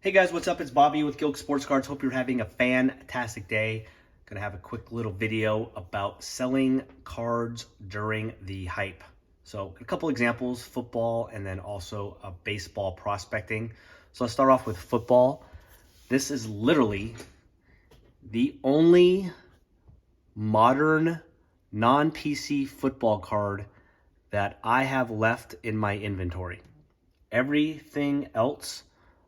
Hey guys, what's up? It's Bobby with Gilk Sports Cards. Hope you're having a fantastic day. Gonna have a quick little video about selling cards during the hype. So a couple examples, football and then also baseball prospecting. So let's start off with football. This is literally the only modern non-PC football card that I have left in my inventory. Everything else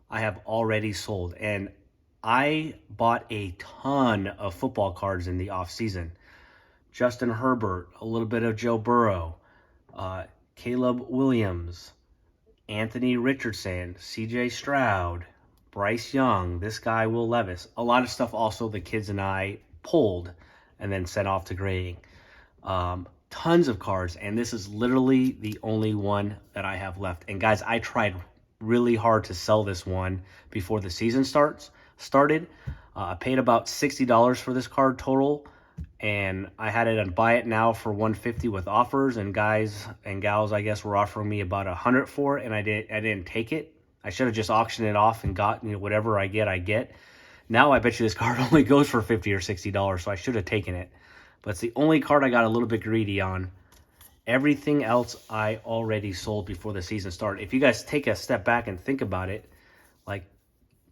I have already sold, and I bought a ton of football cards in the off season. Justin Herbert, a little bit of Joe Burrow, Caleb Williams, Anthony Richardson, CJ Stroud, Bryce Young, this guy Will Levis. A lot of stuff also the kids and I pulled and then sent off to grading. Tons of cards, and this is literally the only one that I have left. And guys, I tried really hard to sell this one before the season started. I paid about $60 for this card total, and I had it on buy it now for $150 with offers, and guys and gals, I guess, were offering me about $100 for it, and I didn't take it. I should have just auctioned it off and got, whatever I get. Now I bet you this card only goes for $50 or $60, so I should have taken it. But it's the only card I got a little bit greedy on. Everything else I already sold before the season started. If you guys take a step back and think about it, like,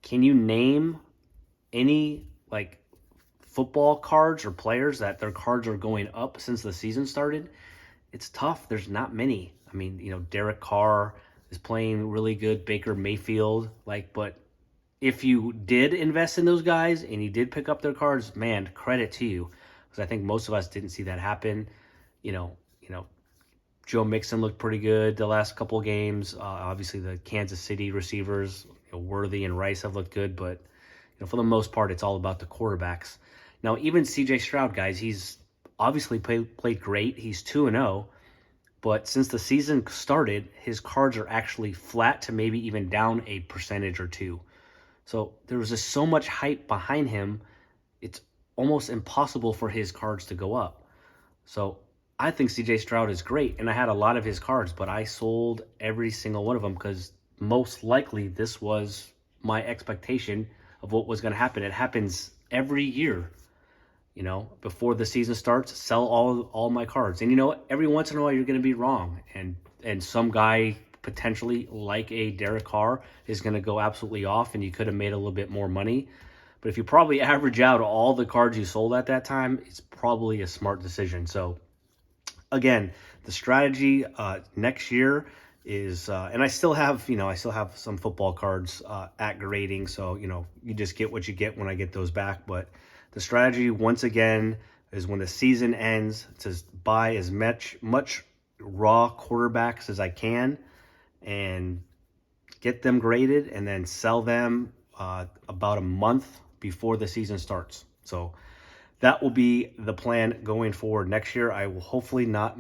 can you name any football cards or players that their cards are going up since the season started? It's tough. There's not many. I mean, Derek Carr is playing really good. Baker Mayfield, but if you did invest in those guys and you did pick up their cards, man, credit to you, because I think most of us didn't see that happen. Joe Mixon looked pretty good the last couple of games. Obviously, the Kansas City receivers, Worthy and Rice have looked good, but for the most part, it's all about the quarterbacks. Now, even CJ Stroud, guys, he's obviously played great. He's 2-0, but since the season started, his cards are actually flat to maybe even down a percentage or two. So there was just so much hype behind him, it's almost impossible for his cards to go up. So I think CJ Stroud is great, and I had a lot of his cards, but I sold every single one of them because most likely this was my expectation of what was going to happen. It happens every year. Before the season starts, sell all my cards. And every once in a while you're going to be wrong, and some guy potentially like a Derek Carr is going to go absolutely off, and you could have made a little bit more money. But if you probably average out all the cards you sold at that time, it's probably a smart decision. So again, the strategy next year is, and I still have some football cards at grading. So, you just get what you get when I get those back. But the strategy, once again, is when the season ends, to buy as much raw quarterbacks as I can and get them graded and then sell them about a month before the season starts. So that will be the plan going forward next year. I will hopefully not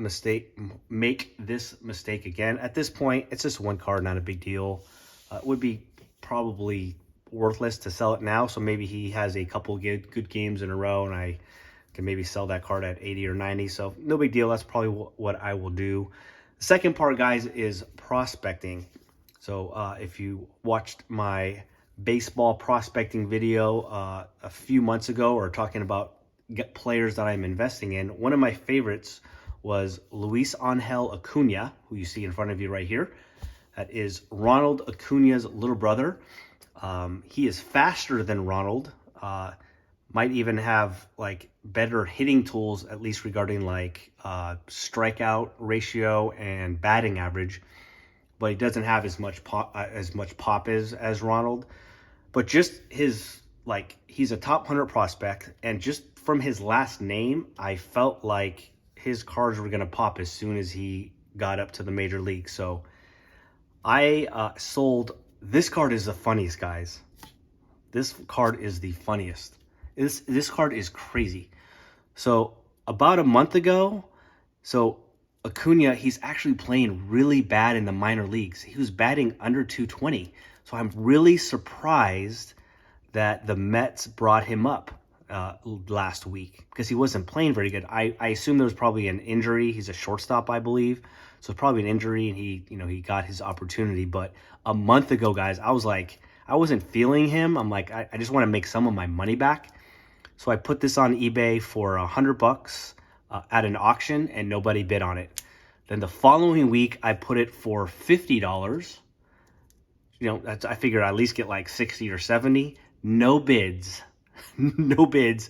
make this mistake again. At this point, it's just one card, not a big deal. It would be probably worthless to sell it now. So maybe he has a couple good games in a row, and I can maybe sell that card at 80 or 90. So no big deal. That's probably what I will do. The second part, guys, is prospecting. So if you watched my baseball prospecting video a few months ago, or talking about players that I'm investing in, one of my favorites was Luis Angel Acuna, who you see in front of you right here. That is Ronald Acuna's little brother. He is faster than Ronald, might even have better hitting tools, at least regarding strikeout ratio and batting average, but he doesn't have as much pop as Ronald. But just his, he's a top 100 prospect, and just from his last name, I felt like his cards were going to pop as soon as he got up to the major league. So I sold. This card is the funniest, guys. This card is the funniest. This card is crazy. So about a month ago, Acuna, he's actually playing really bad in the minor leagues. He was batting under 220. So I'm really surprised that the Mets brought him up last week, because he wasn't playing very good. I assume there was probably an injury. He's a shortstop, I believe. So probably an injury, and he got his opportunity. But a month ago, guys, I was like, I wasn't feeling him. I'm like, I just want to make some of my money back. So I put this on eBay for $100 at an auction, and nobody bid on it. Then the following week, I put it for $50. You know, I figured I'd at least get like 60 or 70. No bids. No bids.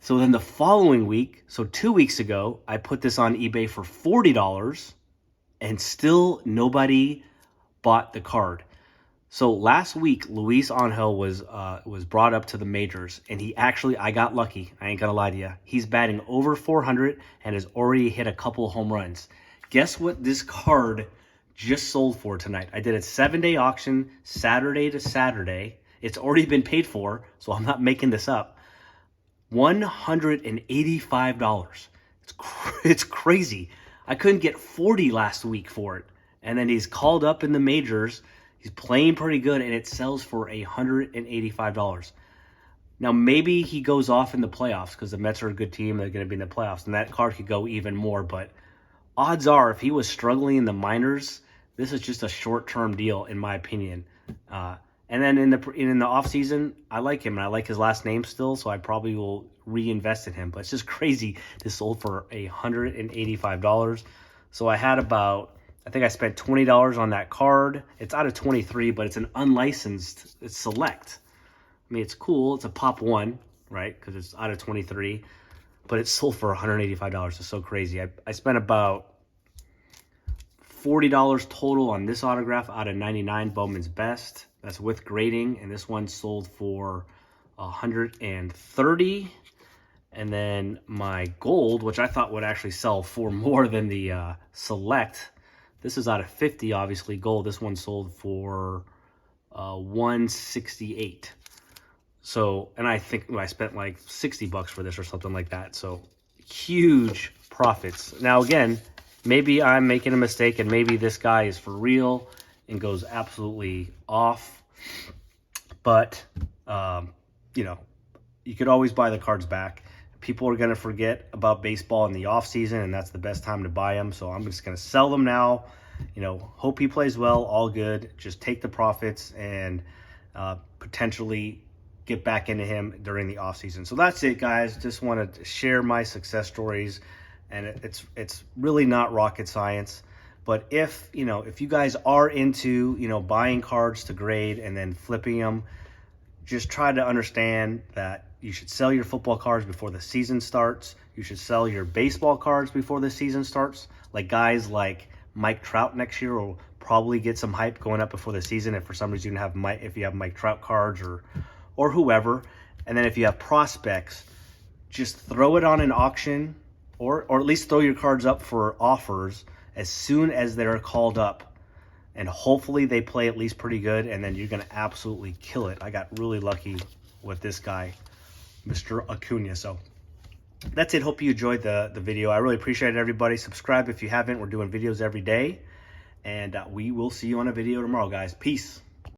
So then the following week, so 2 weeks ago, I put this on eBay for $40, and still nobody bought the card. So last week, Luis Angel was brought up to the majors, and he actually, I got lucky. I ain't gonna lie to you. He's batting over 400 and has already hit a couple home runs. Guess what this card just sold for tonight? I did a 7-day auction, Saturday to Saturday. It's already been paid for, so I'm not making this up. $185. It's crazy. I couldn't get 40 last week for it. And then he's called up in the majors. He's playing pretty good, and it sells for $185. Now, maybe he goes off in the playoffs because the Mets are a good team. They're going to be in the playoffs, and that card could go even more. But odds are, if he was struggling in the minors, this is just a short-term deal, in my opinion. And then in the offseason, I like him, and I like his last name still, so I probably will reinvest in him. But it's just crazy. This sold for $185. So I had about, I think I spent $20 on that card. It's out of 23, but it's an unlicensed, it's select. I mean, it's cool. It's a pop one, right? Because it's out of 23. But it sold for $185. It's so crazy. I spent about $40 total on this autograph out of 99, Bowman's Best. That's with grading, and this one sold for $130. And then my gold, which I thought would actually sell for more than the select. This is out of 50, obviously, gold. This one sold for $168. So, and I think I spent like $60 for this or something like that. So, huge profits. Now, again, maybe I'm making a mistake, and maybe this guy is for real and goes absolutely off. But, you know, you could always buy the cards back. People are going to forget about baseball in the off season, and that's the best time to buy them. So I'm just going to sell them now. You know, hope he plays well, all good. Just take the profits and potentially get back into him during the off season. So that's it, guys. Just wanted to share my success stories, and it's really not rocket science. But if you guys are into, buying cards to grade and then flipping them, just try to understand that you should sell your football cards before the season starts. You should sell your baseball cards before the season starts. Like guys like Mike Trout next year will probably get some hype going up before the season if for some reason if you have Mike Trout cards or whoever. And then if you have prospects, just throw it on an auction or at least throw your cards up for offers as soon as they're called up. And hopefully they play at least pretty good, and then you're going to absolutely kill it. I got really lucky with this guy, Mr. Acuna. So that's it. Hope you enjoyed the video. I really appreciate it, everybody. Subscribe if you haven't. We're doing videos every day. And we will see you on a video tomorrow, guys. Peace.